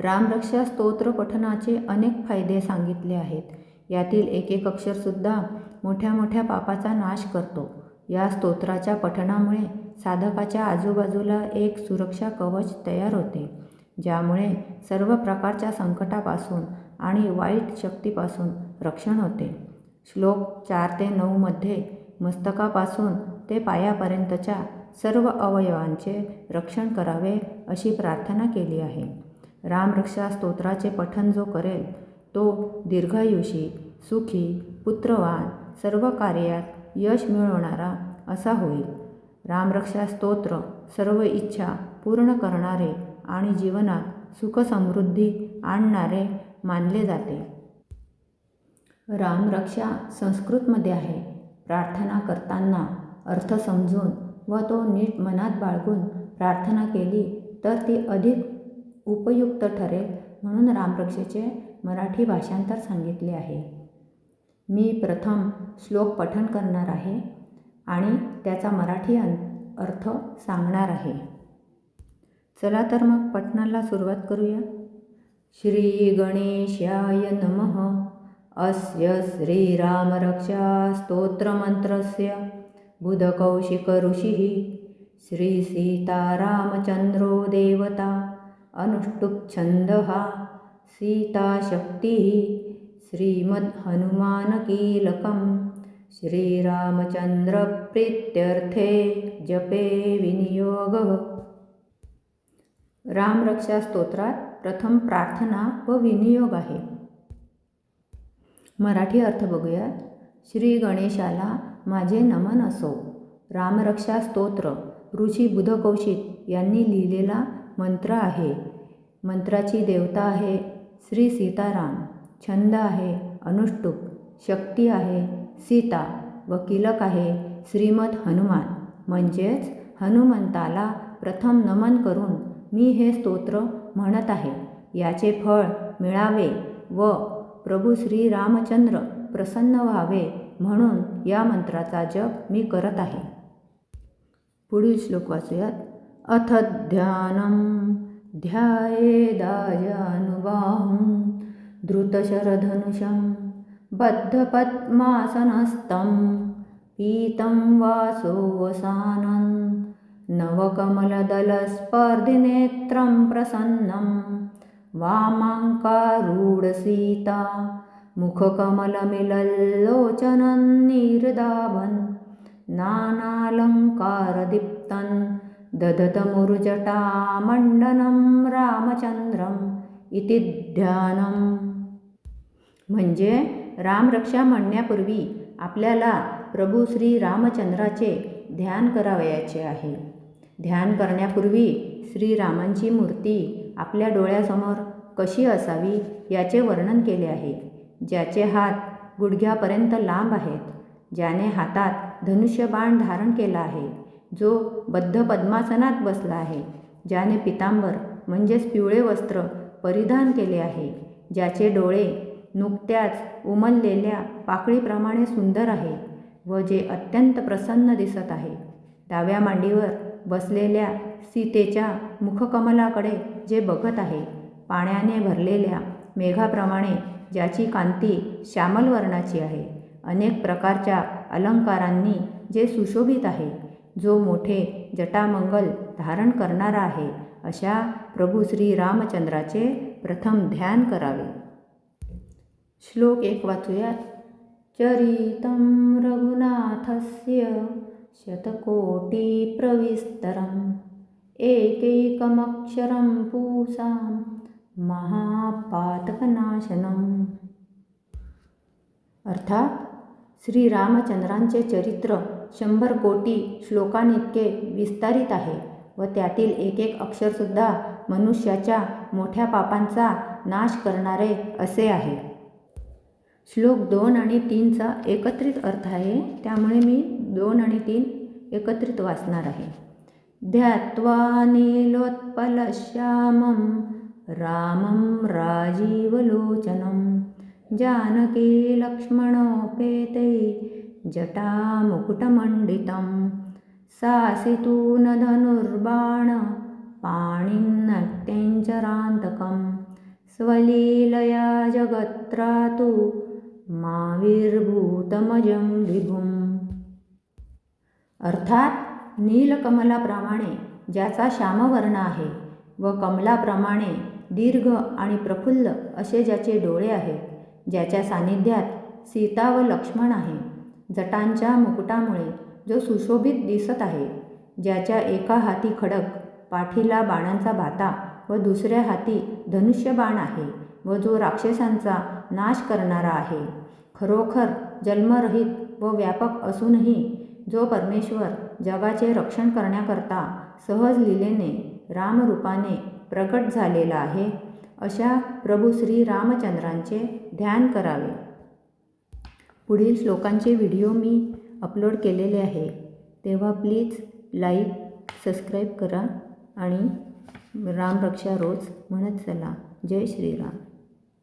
रामरक्षा स्तोत्र पठनाचे अनेक फायदे सांगितले आहेत. यातील एक एक अक्षरसुद्धा मोठ्या मोठ्या पापाचा नाश करतो. या स्तोत्राच्या पठणामुळे साधकाच्या आजूबाजूला एक सुरक्षा कवच तयार होते, ज्यामुळे सर्व प्रकारच्या संकटापासून आणि वाईट शक्तीपासून रक्षण होते. श्लोक 4 ते 9 मध्ये मस्तकापासून ते पायापर्यंतच्या सर्व अवयवांचे रक्षण करावे अशी प्रार्थना केली आहे. रामरक्षा स्तोत्राचे पठण जो करेल तो दीर्घायुषी, सुखी, पुत्रवान, सर्व कार्यात यश मिळवणारा असा होईल. रामरक्षा स्तोत्र सर्व इच्छा पूर्ण करणारे आणि जीवनात सुखसमृद्धी आणणारे मानले जाते. रामरक्षा संस्कृतमध्ये आहे. प्रार्थना करताना अर्थ समजून व तो नीट मनात बाळगून प्रार्थना केली तर ती अधिक उपयुक्त ठरेल, म्हणून रामरक्षेचे मराठी भाषांतर सांगितले आहे. मी प्रथम श्लोक पठण करणार आहे आणि त्याचा मराठी अर्थ सांगणार आहे. चला तर मग पठणाला सुरुवात करूया. श्री गणेशाय नमः. अस्य श्रीरामरक्षा स्तोत्रमन्त्रस्य बुधकौशिक ऋषिः श्री सीतारामचन्द्रो देवता. अनुष्टुप् छन्दः सीताशक्तिः. श्रीमद्हनुमानकीलकं श्रीरामचन्द्रप्रीत्यर्थे जपे विनियोगः. रामरक्षा स्तोत्रात प्रथम प्रार्थना व विनियोग आहे. मराठी अर्थ बघूया. श्री गणेशाला माझे नमन असो. रामरक्षा स्तोत्र ऋषी बुधकौशिक यांनी लिहिलेला मंत्र आहे. मंत्राची देवता आहे श्री सीताराम, छंद आहे अनुष्टुप, शक्ती आहे सीता व कीलक आहे श्रीमद हनुमान. म्हणजेच हनुमंताला प्रथम नमन करून मी हे स्तोत्र म्हणत आहे. याचे फळ मिळावे व प्रभू श्री रामचंद्र प्रसन्न व्हावे म्हणून या मंत्राचा जप मी करत आहे. पुढील श्लोक वाचूयात. अथ ध्यानं ध्यायेदाजानुबाहुं धृतशरधनुषं बद्धपद्मासनस्थं पीतं वासोवसानं नवकमलदलस्पर्धिनेत्रं प्रसन्नं वामाङ्कारूढसीता मुखकमलमिलल्लोचनं नीरदाभन् नानालङ्कारदीप्तं दधतमुरुजटामण्डनं रामचन्द्रम् इति ध्यानं. म्हणजे रामरक्षा म्हणण्यापूर्वी आपल्याला प्रभू श्री रामचंद्राचे ध्यान करावयाचे आहे. ध्यान करण्यापूर्वी श्रीरामांची मूर्ती आपल्या डोळ्यासमोर कशी असावी याचे वर्णन केले आहे. ज्याचे हात गुडघ्यापर्यंत लांब आहेत, ज्याने हातात धनुष्यबाण धारण केला आहे, जो बद्ध पद्मासनात बसला आहे, ज्याने पितांबर म्हणजेच पिवळे वस्त्र परिधान केले आहे, ज्याचे डोळे नुकत्याच उमललेल्या पाकळीप्रमाणे सुंदर आहे व जे अत्यंत प्रसन्न दिसत आहे. डाव्या मांडीवर बसलेल्या सीतेच्या मुखकमलाकडे जे बघत आहे, पाण्याने भरलेल्या मेघाप्रमाणे ज्याची कांती श्यामल वर्णाची आहे, अनेक प्रकारच्या अलंकारांनी जे सुशोभित आहे, जो मोठे जटामंगल धारण करणारा आहे, अशा प्रभू श्री रामचंद्राचे प्रथम ध्यान करावे. श्लोक 1 वाचूयात. चरितं रघुनाथस्य शतकोटिप्रविस्तरम् एकैकमक्षरं पूसां महापातकनाशनम्. अर्थात श्री रामचंद्रांचे चरित्र 100 कोटी श्लोकांइतके विस्तारित आहे व त्यातील एक एक अक्षरसुद्धा मनुष्याच्या मोठ्या पापांचा नाश करणारे असे आहे. श्लोक 2 आणि 3चा एकत्रित अर्थ आहे, त्यामुळे मी 2 आणि 3 एकत्रित वाचणार आहे. ध्यात्वा नीलोत्पलश्यामं रामं राजीवलोचनं जानकी लक्ष्मणोपेतै जटामुकुटमण्डितं सासितून धनुर्बाण पाणिन्नत्यञ्चरान्तकं स्वलीलया जगत्रातु माविर्भूतमजं विभुम्. अर्थात नीलकमलाप्रमाणे ज्याचा श्यामवर्ण आहे व कमलाप्रमाणे दीर्घ आणि प्रफुल्ल असे ज्याचे डोळे आहेत, ज्याच्या सानिध्यात सीता व लक्ष्मण आहे, जटांच्या मुकुटामुळे जो सुशोभित दिसत आहे, ज्याच्या एका हाती खडग, पाठीला बाणांचा भाता व दुसऱ्या हाती धनुष्यबाण आहे व जो राक्षसांचा नाश करणारा आहे, खरोखर जन्मरहित व व्यापक असूनही जो परमेश्वर जगाचे रक्षण करण्याकरता सहज लीलेने रामरूपाने प्रकट झालेला आहे, अशा प्रभू श्री रामचंद्रांचे ध्यान करावे. पुढील श्लोकांचे व्हिडिओ मी अपलोड केलेले आहे, तेव्हा प्लीज लाईक, सबस्क्राईब करा आणि रामरक्षा रोज म्हणत चला. जय श्रीराम.